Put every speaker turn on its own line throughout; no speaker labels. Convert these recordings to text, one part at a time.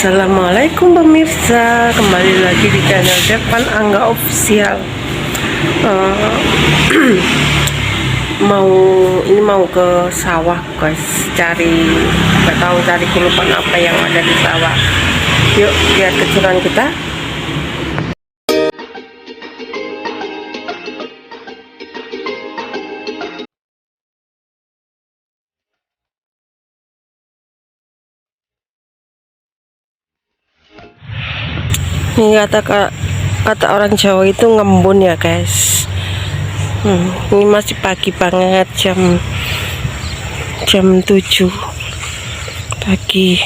Assalamualaikum pemirsa, kembali lagi di channel Depan Angga Official. Eh, mau ke sawah guys, nggak tahu cari kulupan apa yang ada di sawah. Yuk lihat kejuran kita. Ini kata orang Jawa itu ngembun ya guys. Ini masih pagi banget, jam 7 pagi.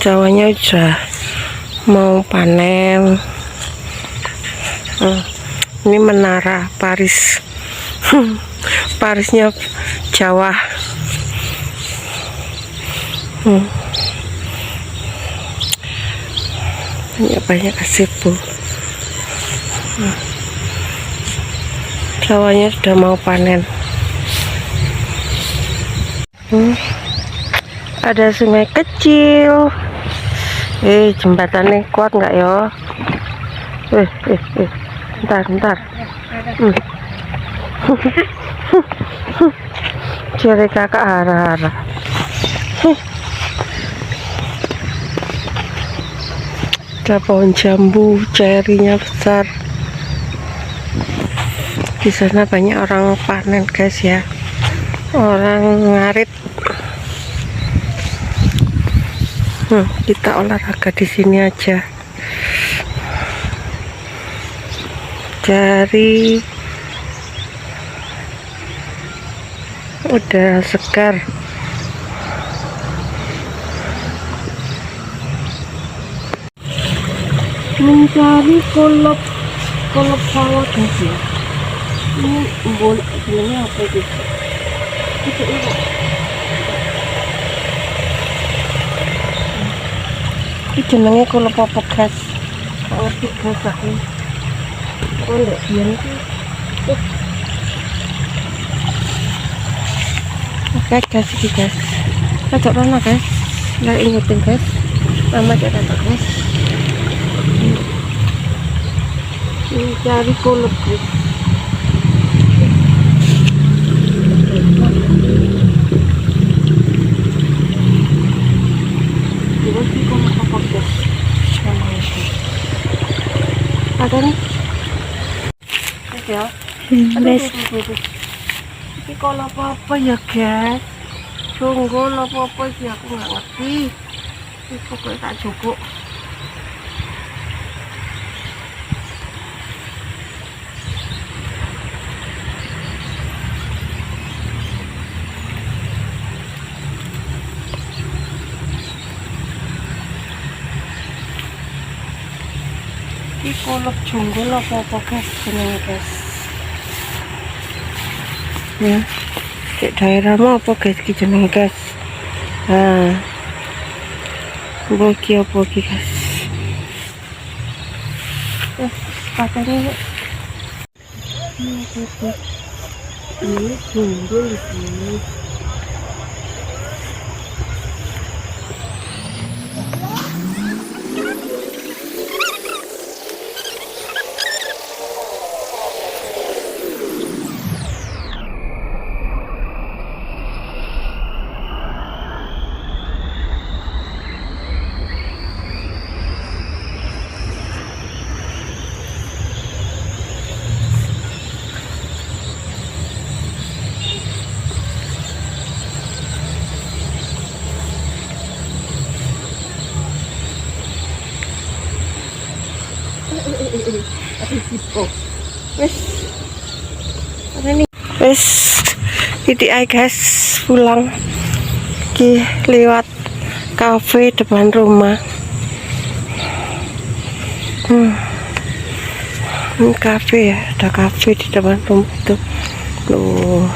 Jawanya udah mau panen. Ini menara Paris. Parisnya Jawa. Banyak gazebo. Sawahnya sudah mau panen. Ada sungai kecil. Jembatannya kuat nggak ya? Bentar. Ciri kakak hara-hara. Ada pohon jambu, cerinya besar. Di sana banyak orang panen guys ya, orang ngarit. Kita olahraga di sini aja, cari udara segar. Mencari kolop sawah guys ya. Ini boleh bilangnya apa itu? Ini jenenge kolop apa guys? Kalau tiga kali, kalau enggak biar itu. Oke guys, ini guys. Kita mana guys? Nggak ingetin guys. Nama dia kata guys. Ini cari kolop guys. Ada nih ya. Ini kalau apa ya guys, sungguh apa sih aku nggak ngerti. Ini pokoknya tak cukup. Ini kolop jonggol apa guys, jenenge guys. Ya, kayak daerahmu apa guys ki jenenge guys. Boki apa ki guys. Katanya ini jonggol di sini. Wes titik aja guys, pulang lewat kafe depan rumah. Ini kafe ya, ada kafe di depan rumah tuh loh.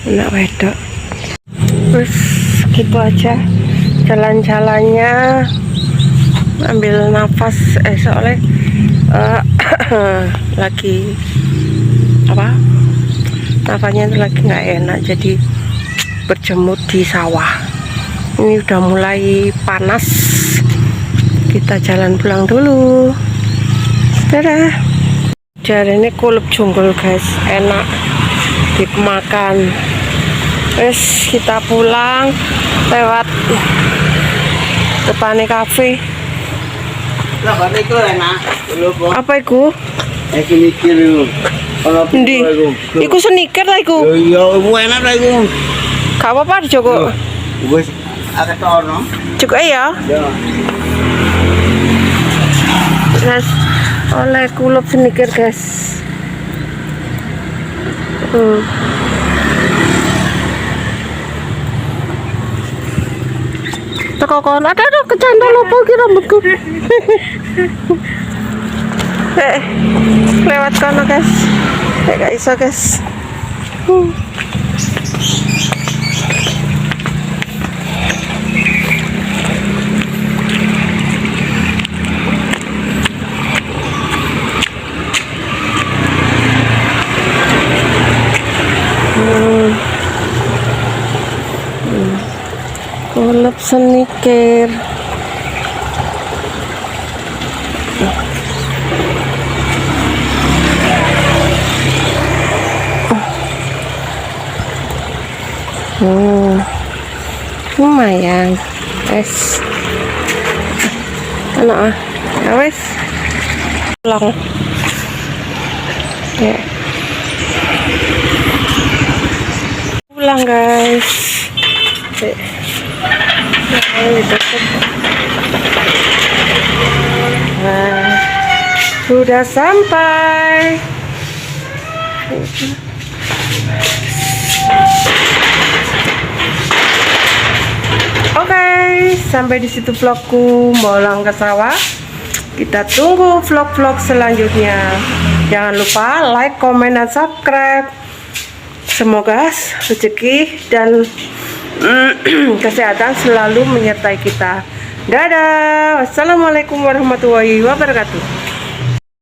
Enak wedok. Terus gitu aja jalan-jalannya. ambil nafas soalnya lagi apa, nafasnya itu lagi nggak enak, jadi berjemur di sawah. Ini udah mulai panas, kita jalan pulang dulu. Dadah. Jadi ini kulub jungle guys, enak dimakan. Terus kita pulang lewat depannya kafe.
Itu enak.
Apa itu?
Aku mikir itu.
Ndi? Iku sneaker lah iku.
Iya, enak lah itu.
Gak apa-apa Joko.
Wes agak tono.
Joko ya.
Ya.
Guys, oleh kulub sneaker guys. Teko kon ada kecandol apa ki rambutku. Lewat kono guys. Gak iso guys. Kulub sneaker. Lumayan wes enak ya wes pulang ya, pulang guys. Nah, sudah sampai. Oke, sampai di situ vlogku pulang ke sawah. Kita tunggu vlog-vlog selanjutnya. Jangan lupa like, komen, dan subscribe. Semoga rezeki dan kesehatan selalu menyertai kita. Dadah. Wassalamualaikum warahmatullahi wabarakatuh.